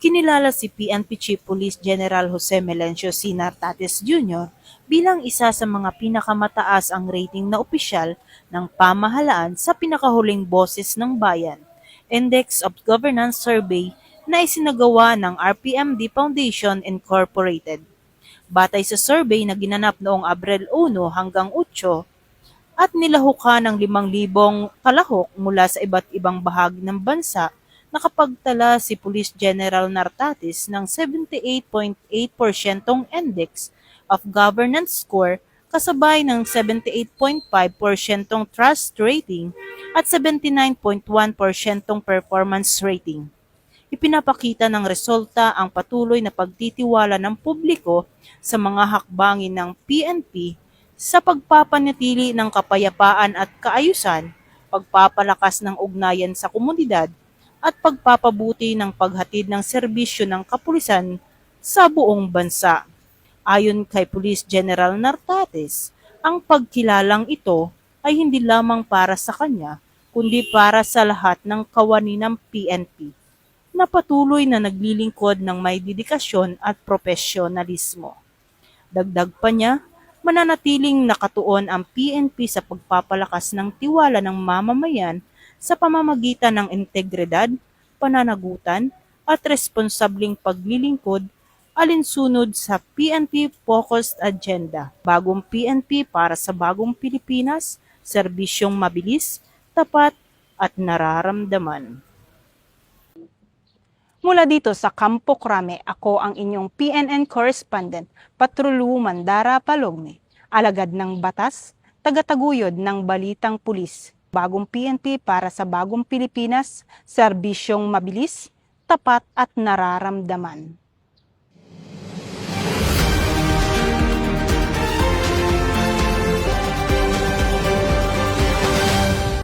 Kinilala si PNP Chief Police General Jose Melencio C. Nartates Jr. bilang isa sa mga pinakamataas ang rating na opisyal ng pamahalaan sa pinakahuling Boses ng Bayan, Index of Governance Survey na isinagawa ng RPMD Foundation Incorporated. Batay sa survey na ginanap noong Abril 1 hanggang 8 at nilahukan ng 5,000 kalahok mula sa iba't ibang bahagi ng bansa, nakapagtala si Police General Nartates ng 78.8% index of governance score kasabay ng 78.5% trust rating at 79.1% performance rating. Ipinapakita ng resulta ang patuloy na pagtitiwala ng publiko sa mga hakbangin ng PNP sa pagpapanatili ng kapayapaan at kaayusan, pagpapalakas ng ugnayan sa komunidad, at pagpapabuti ng paghatid ng serbisyo ng kapulisan sa buong bansa. Ayon kay Police General Nartates, ang pagkilalang ito ay hindi lamang para sa kanya, kundi para sa lahat ng kawani ng PNP na patuloy na naglilingkod ng may dedikasyon at profesionalismo. Dagdag pa niya, mananatiling nakatuon ang PNP sa pagpapalakas ng tiwala ng mamamayan sa pamamagitan ng integridad, pananagutan, at responsableng paglilingkod alinsunod sa PNP-focused agenda. Bagong PNP para sa bagong Pilipinas, serbisyong mabilis, tapat, at nararamdaman. Mula dito sa Campo Crame, ako ang inyong PNN correspondent, Patrulu Mandara Palogme, alagad ng batas, tagataguyod ng balitang pulis. Bagong PNP para sa bagong Pilipinas, serbisyong mabilis, tapat at nararamdaman.